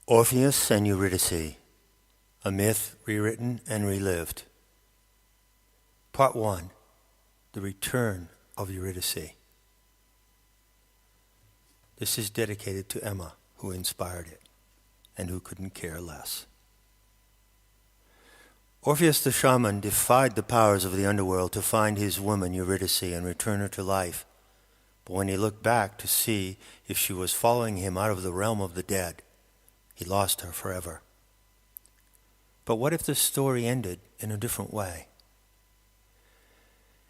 Orpheus and Eurydice, a myth rewritten and relived. Part 1, The Return of Eurydice. This is dedicated to Emma, who inspired it, and who couldn't care less. Orpheus the shaman defied the powers of the underworld to find his woman Eurydice and return her to life. But when he looked back to see if she was following him out of the realm of the dead, he lost her forever. But what if the story ended in a different way?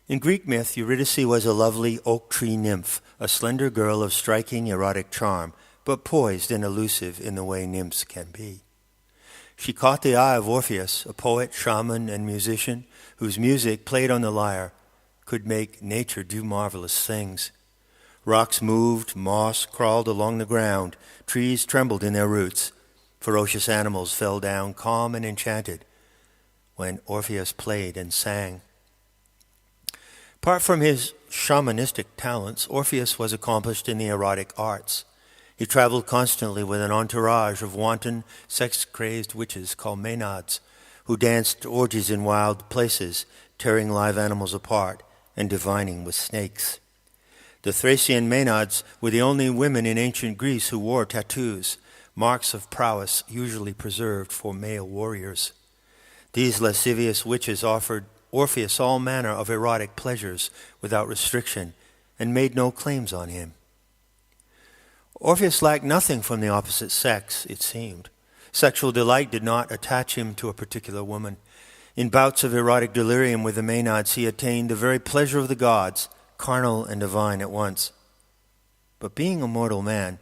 In Greek myth, Eurydice was a lovely oak tree nymph, a slender girl of striking erotic charm, but poised and elusive in the way nymphs can be. She caught the eye of Orpheus, a poet, shaman, and musician, whose music, played on the lyre, could make nature do marvelous things. Rocks moved, moss crawled along the ground, trees trembled in their roots. Ferocious animals fell down calm and enchanted when Orpheus played and sang. Apart from his shamanistic talents, Orpheus was accomplished in the erotic arts. He traveled constantly with an entourage of wanton, sex-crazed witches called Maenads, who danced orgies in wild places, tearing live animals apart and divining with snakes. The Thracian Maenads were the only women in ancient Greece who wore tattoos, marks of prowess usually preserved for male warriors. These lascivious witches offered Orpheus all manner of erotic pleasures without restriction and made no claims on him. Orpheus lacked nothing from the opposite sex, it seemed. Sexual delight did not attach him to a particular woman. In bouts of erotic delirium with the Maenads, he attained the very pleasure of the gods, carnal and divine at once. But being a mortal man,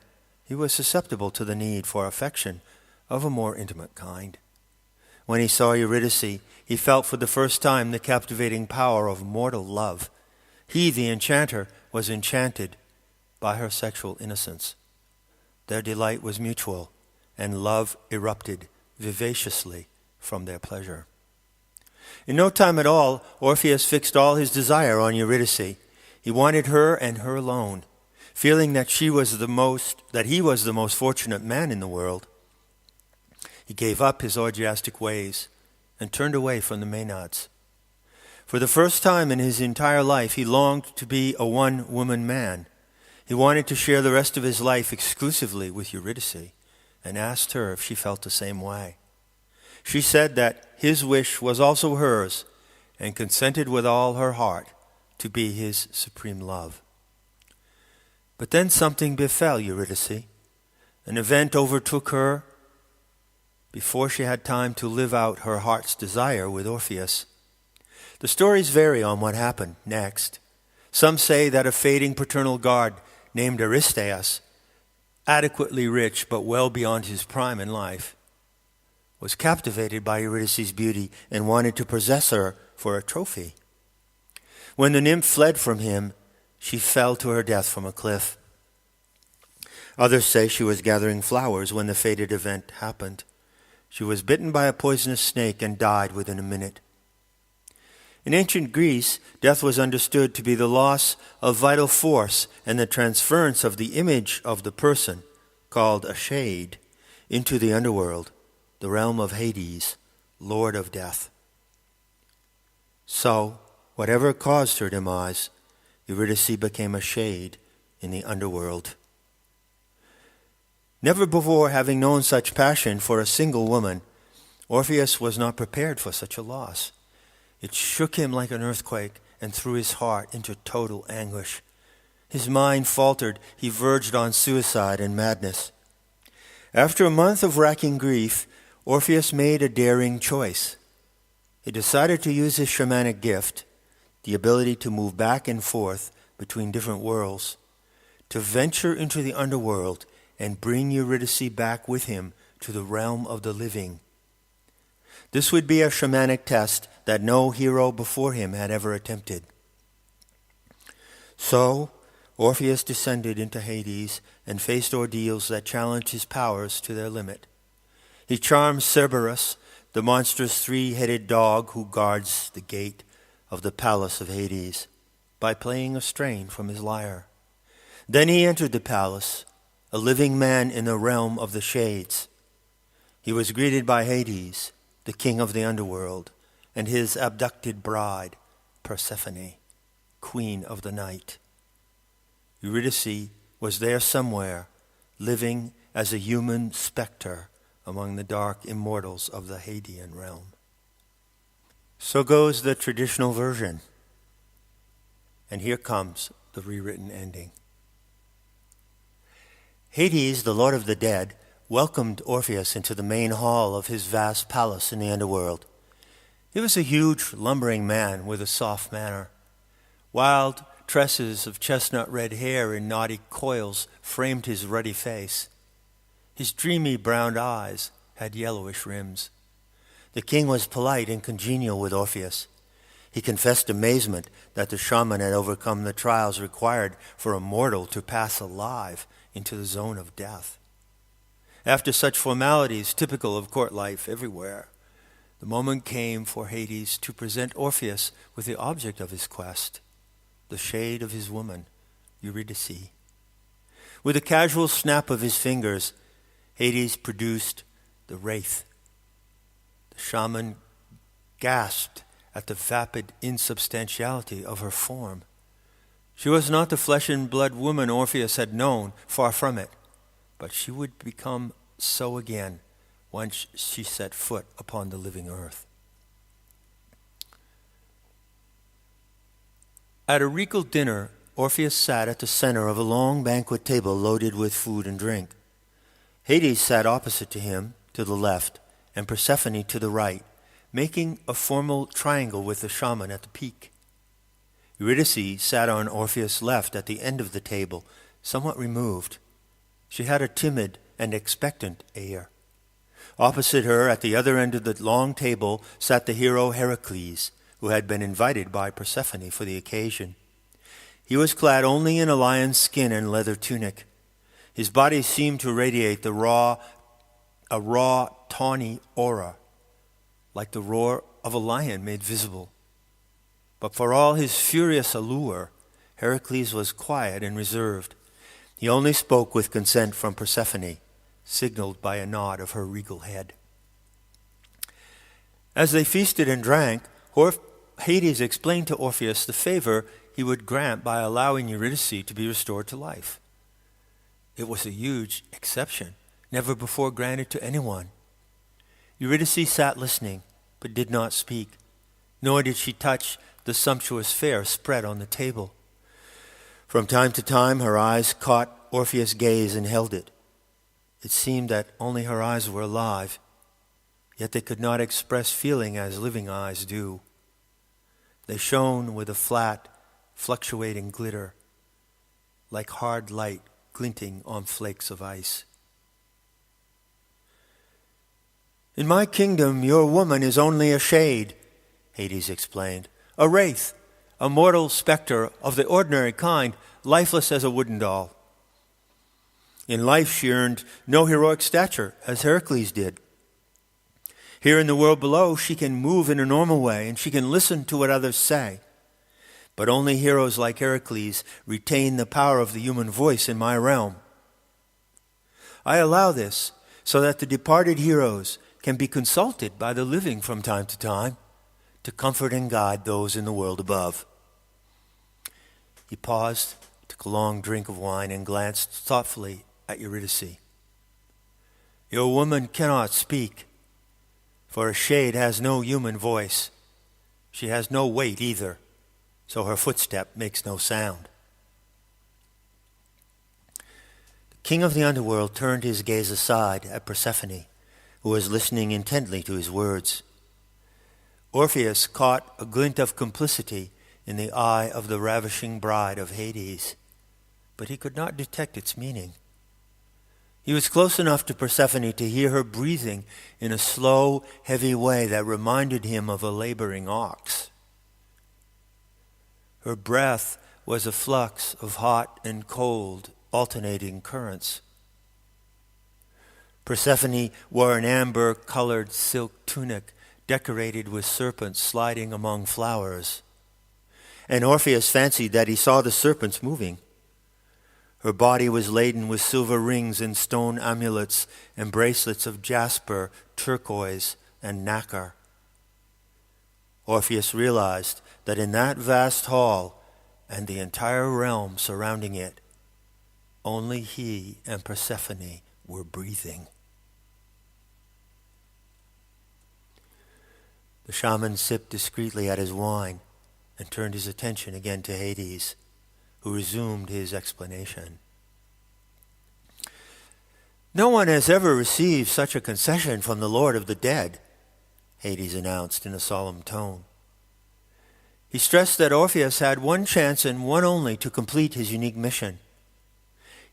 he was susceptible to the need for affection of a more intimate kind. When he saw Eurydice, he felt for the first time the captivating power of mortal love. He, the enchanter, was enchanted by her sexual innocence. Their delight was mutual, and love erupted vivaciously from their pleasure. In no time at all, Orpheus fixed all his desire on Eurydice. He wanted her and her alone. Feeling that he was the most fortunate man in the world, he gave up his orgiastic ways and turned away from the Maenads. For the first time in his entire life, he longed to be a one-woman man. He wanted to share the rest of his life exclusively with Eurydice, and asked her if she felt the same way. She said that his wish was also hers, and consented with all her heart to be his supreme love. But then something befell Eurydice. An event overtook her before she had time to live out her heart's desire with Orpheus. The stories vary on what happened next. Some say that a fading paternal guard named Aristeas, adequately rich but well beyond his prime in life, was captivated by Eurydice's beauty and wanted to possess her for a trophy. When the nymph fled from him, she fell to her death from a cliff. Others say she was gathering flowers when the fated event happened. She was bitten by a poisonous snake and died within a minute. In ancient Greece, death was understood to be the loss of vital force and the transference of the image of the person, called a shade, into the underworld, the realm of Hades, Lord of Death. So, whatever caused her demise, Eurydice became a shade in the underworld. Never before having known such passion for a single woman, Orpheus was not prepared for such a loss. It shook him like an earthquake and threw his heart into total anguish. His mind faltered. He verged on suicide and madness. After a month of racking grief, Orpheus made a daring choice. He decided to use his shamanic gift, the ability to move back and forth between different worlds, to venture into the underworld and bring Eurydice back with him to the realm of the living. This would be a shamanic test that no hero before him had ever attempted. So, Orpheus descended into Hades and faced ordeals that challenged his powers to their limit. He charmed Cerberus, the monstrous three-headed dog who guards the gate of the palace of Hades, by playing a strain from his lyre. Then he entered the palace, a living man in the realm of the shades. He was greeted by Hades, the king of the underworld, and his abducted bride, Persephone, queen of the night. Eurydice was there somewhere, living as a human specter among the dark immortals of the Hadean realm. So goes the traditional version. And here comes the rewritten ending. Hades, the lord of the dead, welcomed Orpheus into the main hall of his vast palace in the underworld. He was a huge, lumbering man with a soft manner. Wild tresses of chestnut red hair in knotty coils framed his ruddy face. His dreamy brown eyes had yellowish rims. The king was polite and congenial with Orpheus. He confessed amazement that the shaman had overcome the trials required for a mortal to pass alive into the zone of death. After such formalities typical of court life everywhere, the moment came for Hades to present Orpheus with the object of his quest, the shade of his woman, Eurydice. With a casual snap of his fingers, Hades produced the wraith. The shaman gasped at the vapid insubstantiality of her form. She was not the flesh and blood woman Orpheus had known, far from it, but she would become so again once she set foot upon the living earth. At a regal dinner, Orpheus sat at the center of a long banquet table loaded with food and drink. Hades sat opposite to him, to the left, and Persephone to the right, making a formal triangle with the shaman at the peak. Eurydice sat on Orpheus' left at the end of the table, somewhat removed. She had a timid and expectant air. Opposite her, at the other end of the long table, sat the hero Heracles, who had been invited by Persephone for the occasion. He was clad only in a lion's skin and leather tunic. His body seemed to radiate a raw, tawny aura, like the roar of a lion made visible. But for all his furious allure, Heracles was quiet and reserved. He only spoke with consent from Persephone, signaled by a nod of her regal head. As they feasted and drank, Hades explained to Orpheus the favor he would grant by allowing Eurydice to be restored to life. It was a huge exception, never before granted to anyone. Eurydice sat listening, but did not speak, nor did she touch the sumptuous fare spread on the table. From time to time, her eyes caught Orpheus' gaze and held it. It seemed that only her eyes were alive, yet they could not express feeling as living eyes do. They shone with a flat, fluctuating glitter, like hard light glinting on flakes of ice. "In my kingdom, your woman is only a shade," Hades explained. "A wraith, a mortal specter of the ordinary kind, lifeless as a wooden doll. In life she earned no heroic stature, as Heracles did. Here in the world below, she can move in a normal way, and she can listen to what others say. But only heroes like Heracles retain the power of the human voice in my realm. I allow this so that the departed heroes can be consulted by the living from time to comfort and guide those in the world above." He paused, took a long drink of wine, and glanced thoughtfully at Eurydice. "Your woman cannot speak, for a shade has no human voice. She has no weight either, so her footstep makes no sound." The king of the underworld turned his gaze aside at Persephone, who was listening intently to his words. Orpheus caught a glint of complicity in the eye of the ravishing bride of Hades, but he could not detect its meaning. He was close enough to Persephone to hear her breathing in a slow, heavy way that reminded him of a laboring ox. Her breath was a flux of hot and cold, alternating currents. Persephone wore an amber-colored silk tunic decorated with serpents sliding among flowers, and Orpheus fancied that he saw the serpents moving. Her body was laden with silver rings and stone amulets and bracelets of jasper, turquoise, and nacre. Orpheus realized that in that vast hall and the entire realm surrounding it, only he and Persephone were breathing. The shaman sipped discreetly at his wine and turned his attention again to Hades, who resumed his explanation. "No one has ever received such a concession from the Lord of the Dead," Hades announced in a solemn tone. He stressed that Orpheus had one chance and one only to complete his unique mission.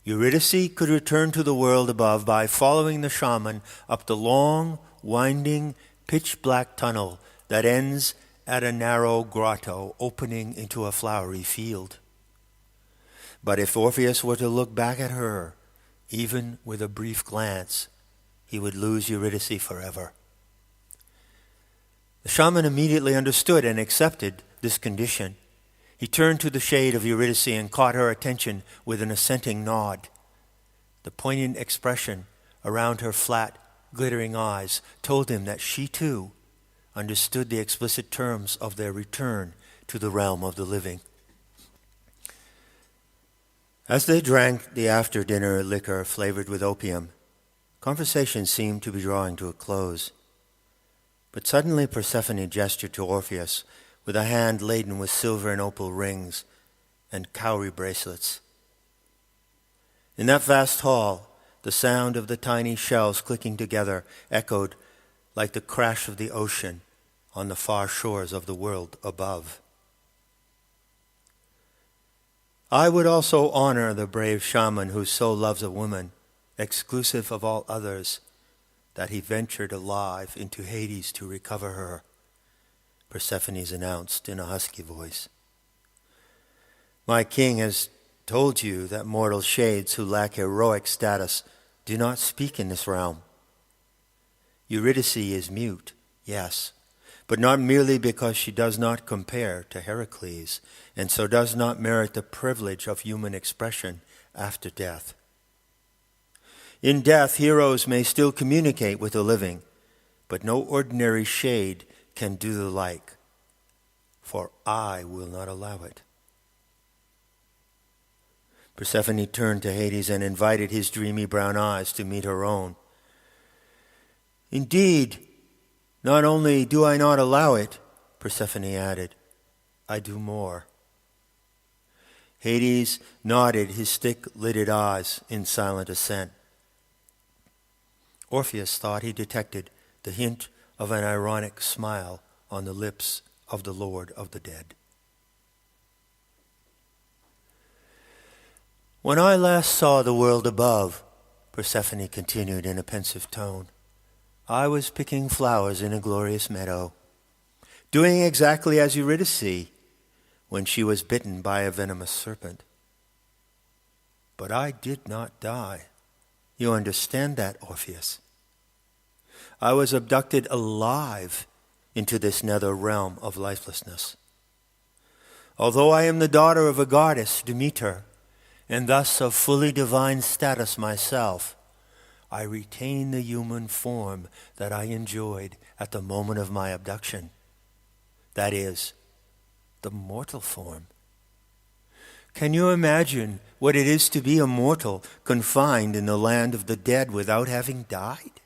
Eurydice could return to the world above by following the shaman up the long, winding, pitch-black tunnel that ends at a narrow grotto opening into a flowery field. But if Orpheus were to look back at her, even with a brief glance, he would lose Eurydice forever. The shaman immediately understood and accepted this condition. He turned to the shade of Eurydice and caught her attention with an assenting nod. The poignant expression around her flat, glittering eyes told him that she too understood the explicit terms of their return to the realm of the living. As they drank the after-dinner liquor flavored with opium, conversation seemed to be drawing to a close. But suddenly Persephone gestured to Orpheus with a hand laden with silver and opal rings and cowrie bracelets. In that vast hall, the sound of the tiny shells clicking together echoed like the crash of the ocean on the far shores of the world above. "I would also honor the brave shaman who so loves a woman, exclusive of all others, that he ventured alive into Hades to recover her," Persephone announced in a husky voice. "My king has told you that mortal shades who lack heroic status do not speak in this realm. Eurydice is mute, yes, but not merely because she does not compare to Heracles, and so does not merit the privilege of human expression after death. In death, heroes may still communicate with the living, but no ordinary shade can do the like, for I will not allow it." Persephone turned to Hades and invited his dreamy brown eyes to meet her own. "Indeed, not only do I not allow it," Persephone added, "I do more." Hades nodded his thick-lidded eyes in silent assent. Orpheus thought he detected the hint of an ironic smile on the lips of the Lord of the Dead. "When I last saw the world above," Persephone continued in a pensive tone, "I was picking flowers in a glorious meadow, doing exactly as Eurydice when she was bitten by a venomous serpent. But I did not die. You understand that, Orpheus? I was abducted alive into this nether realm of lifelessness. Although I am the daughter of a goddess, Demeter, and thus of fully divine status myself, I retain the human form that I enjoyed at the moment of my abduction. That is, the mortal form. Can you imagine what it is to be a mortal confined in the land of the dead without having died?"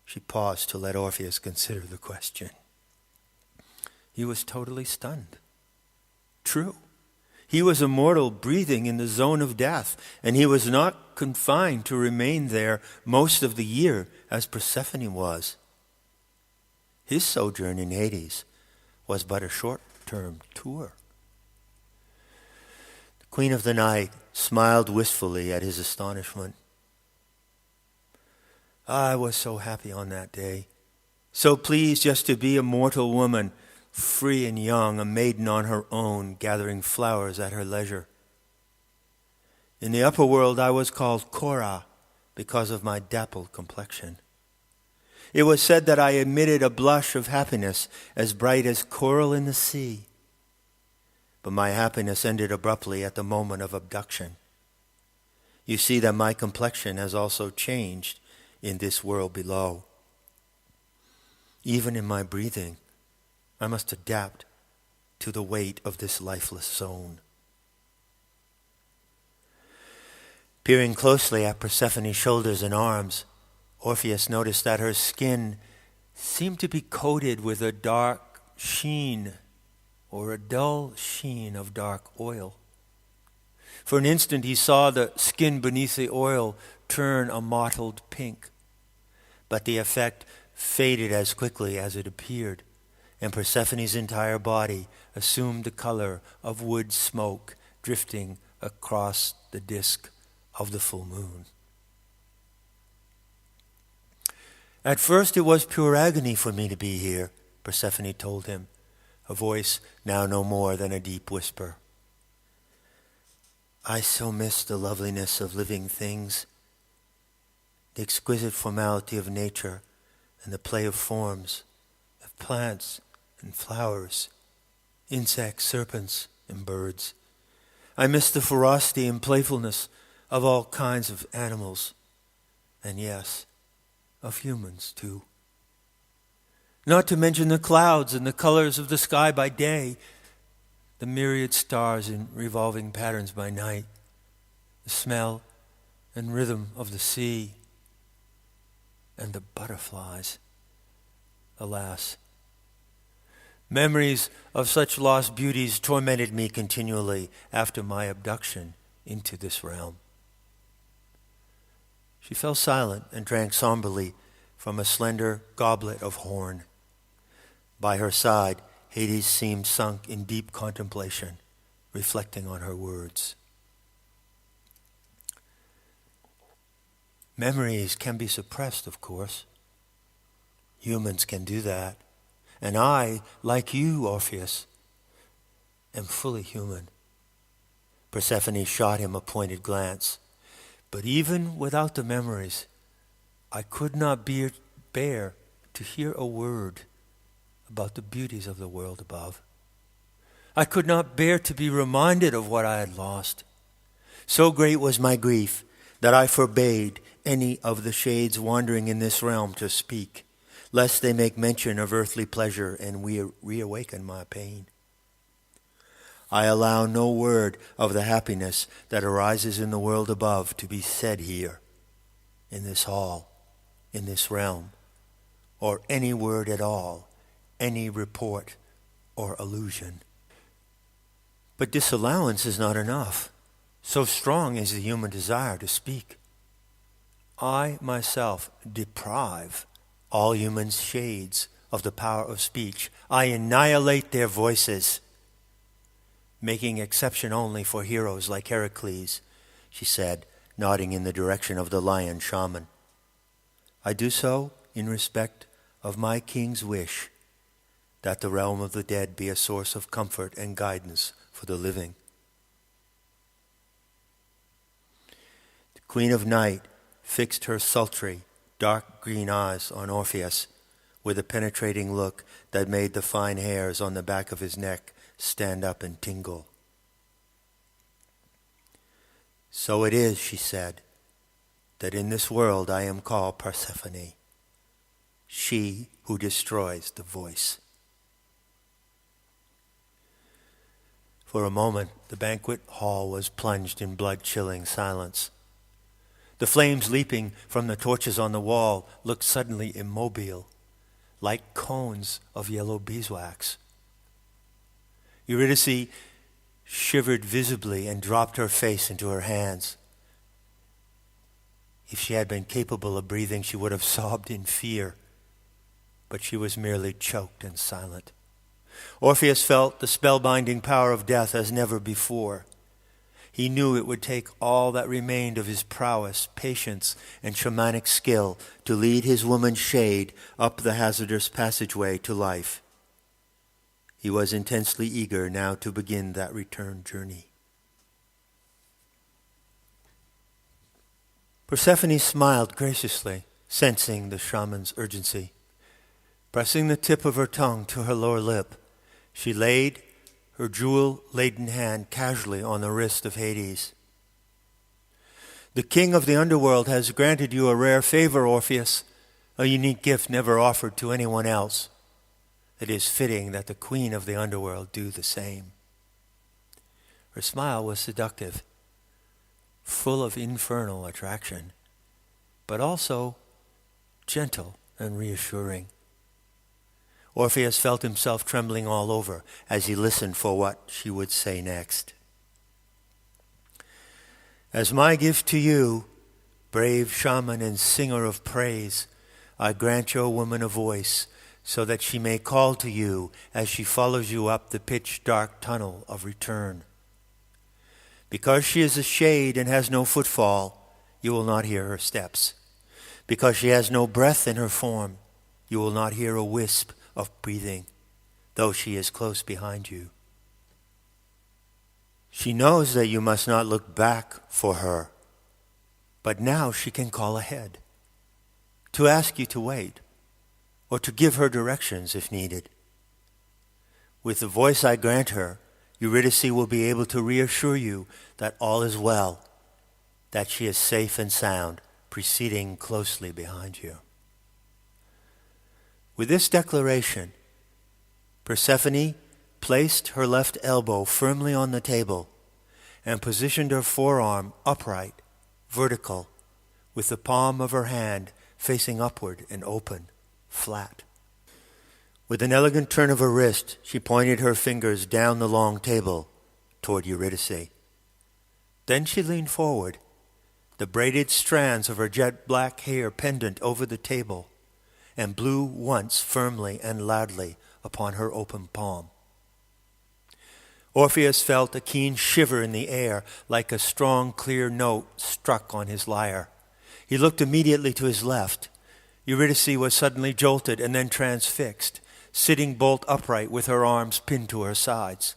She paused to let Orpheus consider the question. He was totally stunned. True. He was a mortal breathing in the zone of death, and he was not confined to remain there most of the year as Persephone was. His sojourn in Hades was but a short-term tour. The Queen of the Night smiled wistfully at his astonishment. "I was so happy on that day, so pleased just to be a mortal woman, free and young, a maiden on her own, gathering flowers at her leisure. In the upper world I was called Cora because of my dappled complexion. It was said that I emitted a blush of happiness as bright as coral in the sea. but my happiness ended abruptly at the moment of abduction. You see that my complexion has also changed in this world below. Even in my breathing, I must adapt to the weight of this lifeless zone. Peering closely at Persephone's shoulders and arms, Orpheus noticed that her skin seemed to be coated with a dark sheen or a dull sheen of dark oil. For an instant he saw the skin beneath the oil turn a mottled pink, but the effect faded as quickly as it appeared, and Persephone's entire body assumed the color of wood smoke drifting across the disk of the full moon. At first it was pure agony for me to be here, Persephone told him, a voice now no more than a deep whisper. I so miss the loveliness of living things, the exquisite formality of nature and the play of forms, of plants and flowers, insects, serpents, and birds. I miss the ferocity and playfulness of all kinds of animals, and yes, of humans too. Not to mention the clouds and the colors of the sky by day, the myriad stars in revolving patterns by night, the smell and rhythm of the sea, and the butterflies. Alas, memories of such lost beauties tormented me continually after my abduction into this realm. She fell silent and drank somberly from a slender goblet of horn. By her side, Hades seemed sunk in deep contemplation, reflecting on her words. Memories can be suppressed, of course. Humans can do that. And I, like you, Orpheus, am fully human. Persephone shot him a pointed glance. But even without the memories, I could not bear to hear a word about the beauties of the world above. I could not bear to be reminded of what I had lost. So great was my grief that I forbade any of the shades wandering in this realm to speak, lest they make mention of earthly pleasure and reawaken my pain. I allow no word of the happiness that arises in the world above to be said here, in this hall, in this realm, or any word at all, any report or allusion. But disallowance is not enough. So strong is the human desire to speak. I myself deprive all human shades of the power of speech. I annihilate their voices, making exception only for heroes like Heracles, she said, nodding in the direction of the lion shaman. I do so in respect of my king's wish that the realm of the dead be a source of comfort and guidance for the living. The Queen of Night fixed her sultry, dark green eyes on Orpheus with a penetrating look that made the fine hairs on the back of his neck stand up and tingle. So it is, she said, that in this world I am called Persephone, she who destroys the voice. For a moment, the banquet hall was plunged in blood-chilling silence. The flames leaping from the torches on the wall looked suddenly immobile, like cones of yellow beeswax. Eurydice shivered visibly and dropped her face into her hands. If she had been capable of breathing, she would have sobbed in fear, but she was merely choked and silent. Orpheus felt the spellbinding power of death as never before. He knew it would take all that remained of his prowess, patience, and shamanic skill to lead his woman's shade up the hazardous passageway to life. He was intensely eager now to begin that return journey. Persephone smiled graciously, sensing the shaman's urgency. Pressing the tip of her tongue to her lower lip, she laid her jewel-laden hand casually on the wrist of Hades. The king of the underworld has granted you a rare favor, Orpheus, a unique gift never offered to anyone else. It is fitting that the queen of the underworld do the same. Her smile was seductive, full of infernal attraction, but also gentle and reassuring. Orpheus felt himself trembling all over as he listened for what she would say next. As my gift to you, brave shaman and singer of praise, I grant your woman a voice so that she may call to you as she follows you up the pitch-dark tunnel of return. Because she is a shade and has no footfall, you will not hear her steps. Because she has no breath in her form, you will not hear a wisp of breathing, though she is close behind you. She knows that you must not look back for her, but now she can call ahead, to ask you to wait, or to give her directions if needed. With the voice I grant her, Eurydice will be able to reassure you that all is well, that she is safe and sound, preceding closely behind you. With this declaration, Persephone placed her left elbow firmly on the table and positioned her forearm upright, vertical, with the palm of her hand facing upward and open, flat. With an elegant turn of her wrist, she pointed her fingers down the long table toward Eurydice. Then she leaned forward, the braided strands of her jet-black hair pendant over the table, and blew once firmly and loudly upon her open palm. Orpheus felt a keen shiver in the air, like a strong, clear note struck on his lyre. He looked immediately to his left. Eurydice was suddenly jolted and then transfixed, sitting bolt upright with her arms pinned to her sides.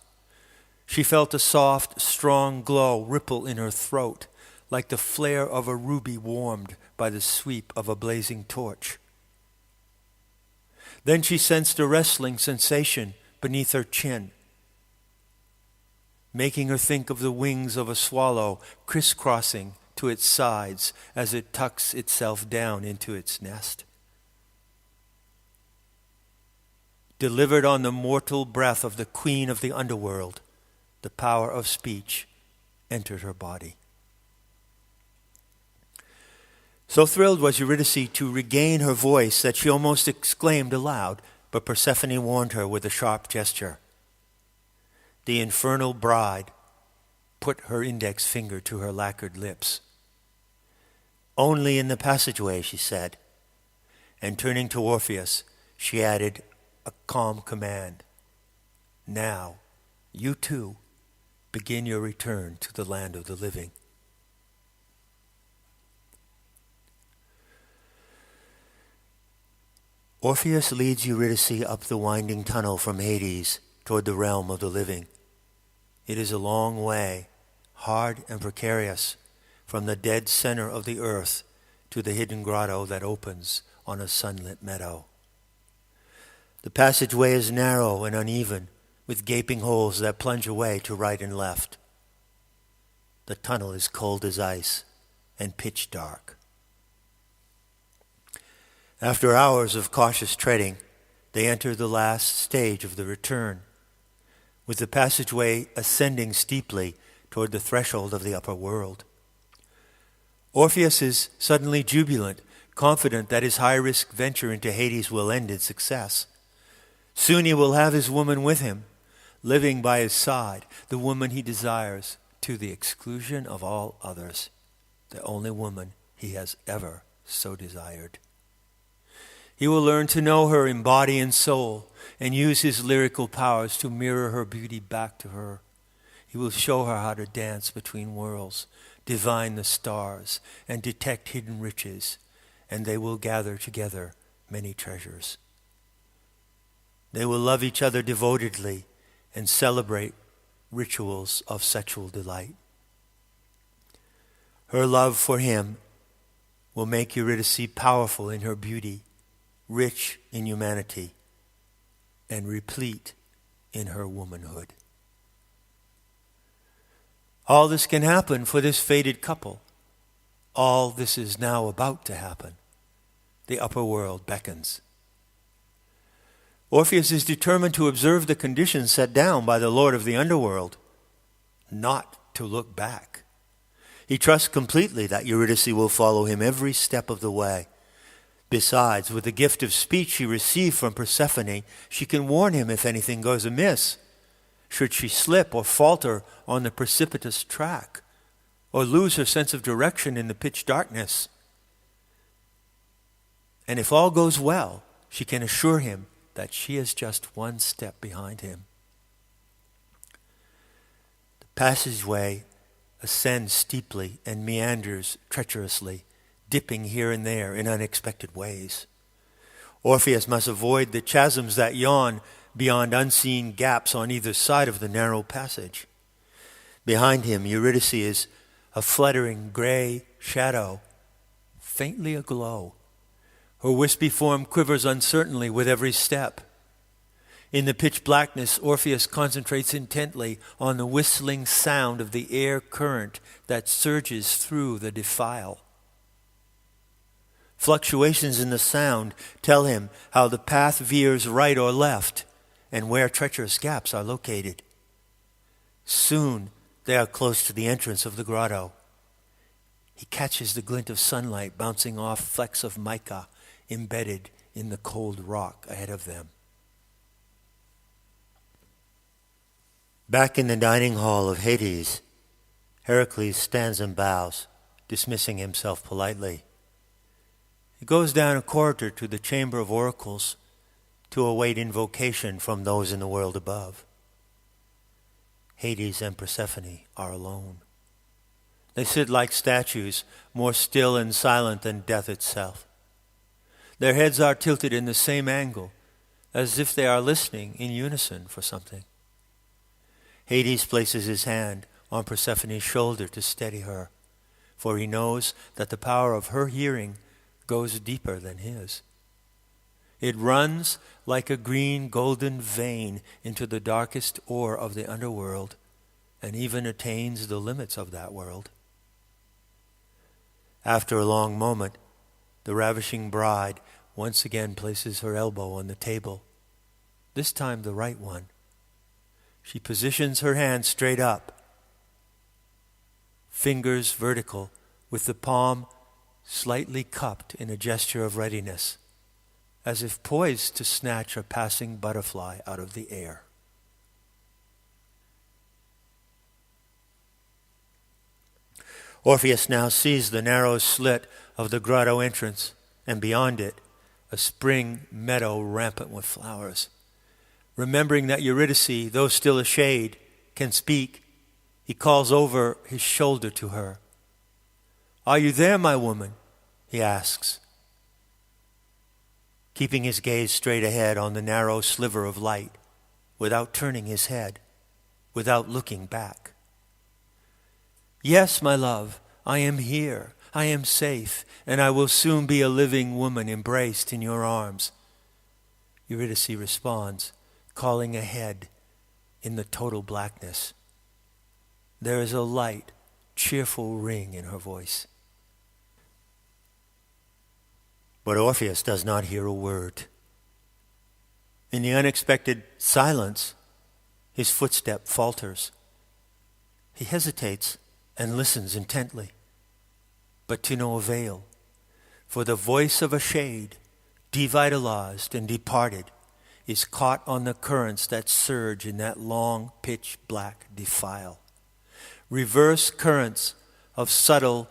She felt a soft, strong glow ripple in her throat, like the flare of a ruby warmed by the sweep of a blazing torch. Then she sensed a wrestling sensation beneath her chin, making her think of the wings of a swallow crisscrossing to its sides as it tucks itself down into its nest. Delivered on the mortal breath of the queen of the underworld, the power of speech entered her body. So thrilled was Eurydice to regain her voice that she almost exclaimed aloud, but Persephone warned her with a sharp gesture. The infernal bride put her index finger to her lacquered lips. Only in the passageway, she said, and turning to Orpheus, she added a calm command. Now, you too, begin your return to the land of the living. Orpheus leads Eurydice up the winding tunnel from Hades toward the realm of the living. It is a long way, hard and precarious, from the dead center of the earth to the hidden grotto that opens on a sunlit meadow. The passageway is narrow and uneven, with gaping holes that plunge away to right and left. The tunnel is cold as ice and pitch dark. After hours of cautious treading, they enter the last stage of the return, with the passageway ascending steeply toward the threshold of the upper world. Orpheus is suddenly jubilant, confident that his high-risk venture into Hades will end in success. Soon he will have his woman with him, living by his side, the woman he desires, to the exclusion of all others, the only woman he has ever so desired. He will learn to know her in body and soul and use his lyrical powers to mirror her beauty back to her. He will show her how to dance between worlds, divine the stars, and detect hidden riches, and they will gather together many treasures. They will love each other devotedly and celebrate rituals of sexual delight. Her love for him will make Eurydice powerful in her beauty, rich in humanity, and replete in her womanhood. All this can happen for this fated couple. All this is now about to happen. The upper world beckons. Orpheus is determined to observe the conditions set down by the Lord of the underworld, not to look back. He trusts completely that Eurydice will follow him every step of the way. Besides, with the gift of speech she received from Persephone, she can warn him if anything goes amiss. Should she slip or falter on the precipitous track, or lose her sense of direction in the pitch darkness. And if all goes well, she can assure him that she is just one step behind him. The passageway ascends steeply and meanders treacherously, dipping here and there in unexpected ways. Orpheus must avoid the chasms that yawn beyond unseen gaps on either side of the narrow passage. Behind him, Eurydice is a fluttering gray shadow, faintly aglow. Her wispy form quivers uncertainly with every step. In the pitch blackness, Orpheus concentrates intently on the whistling sound of the air current that surges through the defile. Fluctuations in the sound tell him how the path veers right or left and where treacherous gaps are located. Soon they are close to the entrance of the grotto. He catches the glint of sunlight bouncing off flecks of mica embedded in the cold rock ahead of them. Back in the dining hall of Hades, Heracles stands and bows, dismissing himself politely. He goes down a corridor to the chamber of oracles to await invocation from those in the world above. Hades and Persephone are alone. They sit like statues, more still and silent than death itself. Their heads are tilted in the same angle, as if they are listening in unison for something. Hades places his hand on Persephone's shoulder to steady her, for he knows that the power of her hearing goes deeper than his. It runs like a green golden vein into the darkest ore of the underworld, and even attains the limits of that world. After a long moment, the ravishing bride once again places her elbow on the table, this time the right one. She positions her hand straight up, fingers vertical, with the palm slightly cupped in a gesture of readiness, as if poised to snatch a passing butterfly out of the air. Orpheus now sees the narrow slit of the grotto entrance, and beyond it, a spring meadow rampant with flowers. Remembering that Eurydice, though still a shade, can speak, he calls over his shoulder to her. "Are you there, my woman?" he asks, keeping his gaze straight ahead on the narrow sliver of light, without turning his head, without looking back. "Yes, my love, I am here. I am safe, and I will soon be a living woman embraced in your arms." Eurydice responds, calling ahead in the total blackness. There is a light, cheerful ring in her voice. But Orpheus does not hear a word. In the unexpected silence, his footstep falters. He hesitates and listens intently, but to no avail, for the voice of a shade, devitalized and departed, is caught on the currents that surge in that long, pitch-black defile. Reverse currents of subtle,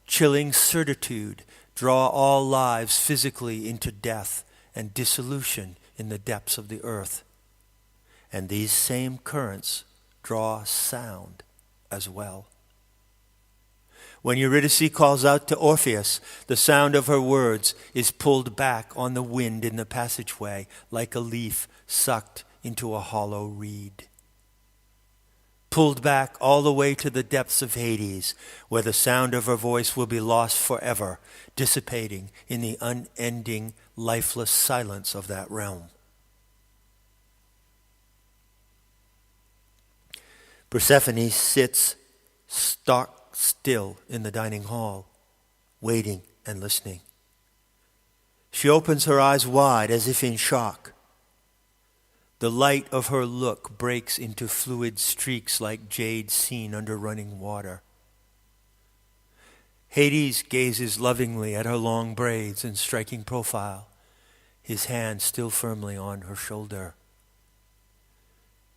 chilling certitude draw all lives physically into death and dissolution in the depths of the earth. And these same currents draw sound as well. When Eurydice calls out to Orpheus, the sound of her words is pulled back on the wind in the passageway like a leaf sucked into a hollow reed. Pulled back all the way to the depths of Hades, where the sound of her voice will be lost forever, dissipating in the unending, lifeless silence of that realm. Persephone sits stock still in the dining hall, waiting and listening. She opens her eyes wide as if in shock. The light of her look breaks into fluid streaks like jade seen under running water. Hades gazes lovingly at her long braids and striking profile, his hand still firmly on her shoulder.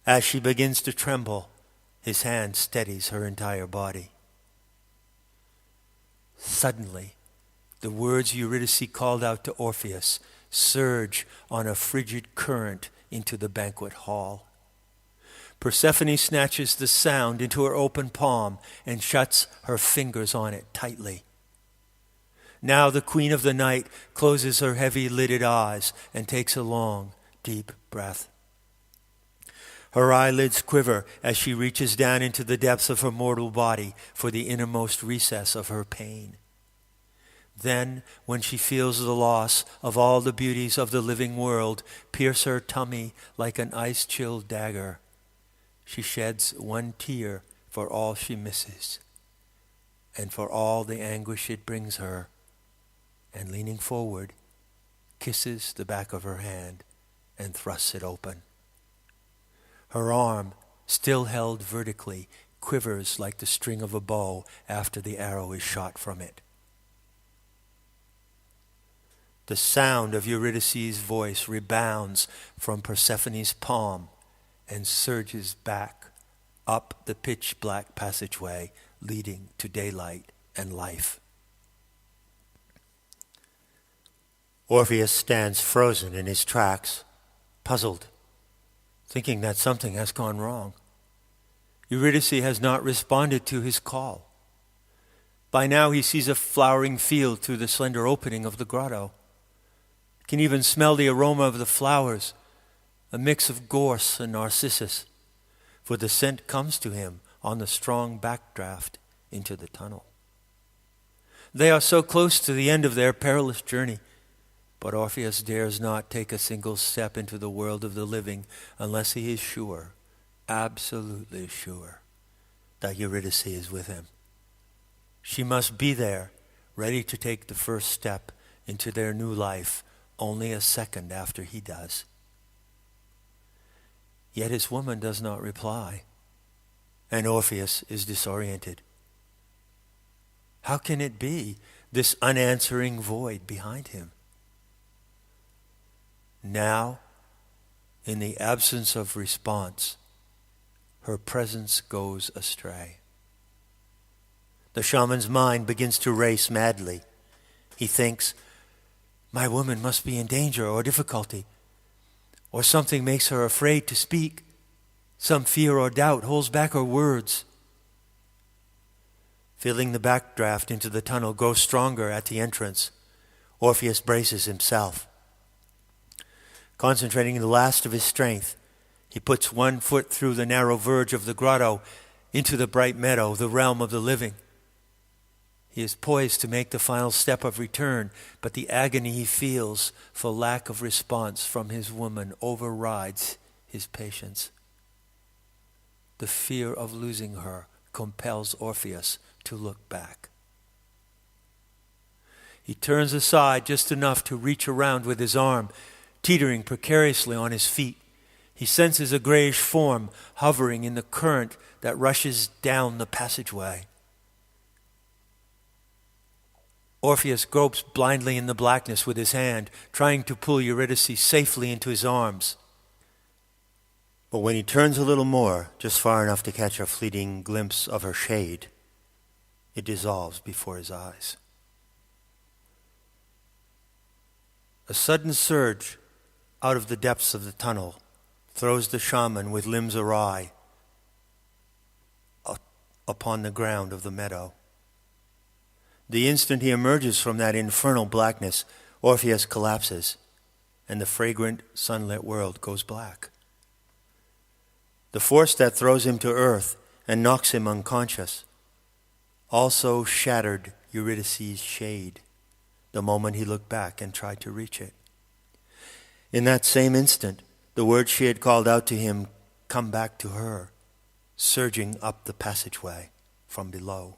As she begins to tremble, his hand steadies her entire body. Suddenly, the words Eurydice called out to Orpheus surge on a frigid current into the banquet hall. Persephone snatches the sound into her open palm and shuts her fingers on it tightly. Now the queen of the night closes her heavy-lidded eyes and takes a long, deep breath. Her eyelids quiver as she reaches down into the depths of her mortal body for the innermost recess of her pain. Then, when she feels the loss of all the beauties of the living world pierce her tummy like an ice-chilled dagger, she sheds one tear for all she misses and for all the anguish it brings her, and leaning forward, kisses the back of her hand and thrusts it open. Her arm, still held vertically, quivers like the string of a bow after the arrow is shot from it. The sound of Eurydice's voice rebounds from Persephone's palm and surges back up the pitch-black passageway leading to daylight and life. Orpheus stands frozen in his tracks, puzzled, thinking that something has gone wrong. Eurydice has not responded to his call. By now he sees a flowering field through the slender opening of the grotto. Can even smell the aroma of the flowers, a mix of gorse and narcissus, for the scent comes to him on the strong backdraft into the tunnel. They are so close to the end of their perilous journey, but Orpheus dares not take a single step into the world of the living unless he is sure, absolutely sure, that Eurydice is with him. She must be there, ready to take the first step into their new life only a second after he does. Yet his woman does not reply, and Orpheus is disoriented. How can it be, this unanswering void behind him? Now, in the absence of response, her presence goes astray. The shaman's mind begins to race madly. He thinks, my woman must be in danger or difficulty, or something makes her afraid to speak. Some fear or doubt holds back her words. Feeling the backdraft into the tunnel grow stronger at the entrance, Orpheus braces himself. Concentrating the last of his strength, he puts one foot through the narrow verge of the grotto into the bright meadow, the realm of the living. He is poised to make the final step of return, but the agony he feels for lack of response from his woman overrides his patience. The fear of losing her compels Orpheus to look back. He turns aside just enough to reach around with his arm, teetering precariously on his feet. He senses a grayish form hovering in the current that rushes down the passageway. Orpheus gropes blindly in the blackness with his hand, trying to pull Eurydice safely into his arms. But when he turns a little more, just far enough to catch a fleeting glimpse of her shade, it dissolves before his eyes. A sudden surge out of the depths of the tunnel throws the shaman with limbs awry upon the ground of the meadow. The instant he emerges from that infernal blackness, Orpheus collapses, and the fragrant, sunlit world goes black. The force that throws him to earth and knocks him unconscious also shattered Eurydice's shade the moment he looked back and tried to reach it. In that same instant, the words she had called out to him come back to her, surging up the passageway, from below.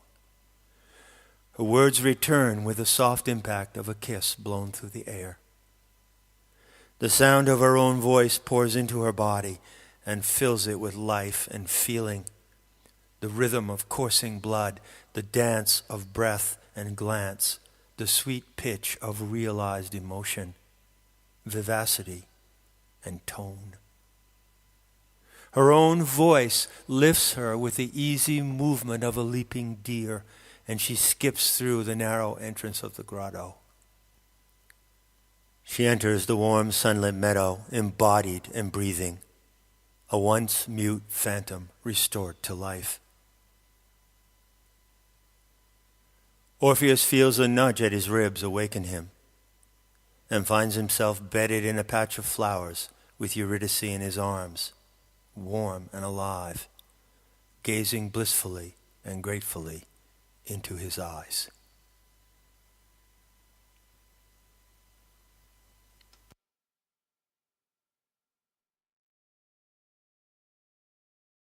Her words return with the soft impact of a kiss blown through the air. The sound of her own voice pours into her body and fills it with life and feeling. The rhythm of coursing blood, the dance of breath and glance, the sweet pitch of realized emotion, vivacity and tone. Her own voice lifts her with the easy movement of a leaping deer, and she skips through the narrow entrance of the grotto. She enters the warm sunlit meadow, embodied and breathing, a once mute phantom restored to life. Orpheus feels a nudge at his ribs awaken him, and finds himself bedded in a patch of flowers with Eurydice in his arms, warm and alive, gazing blissfully and gratefully into his eyes.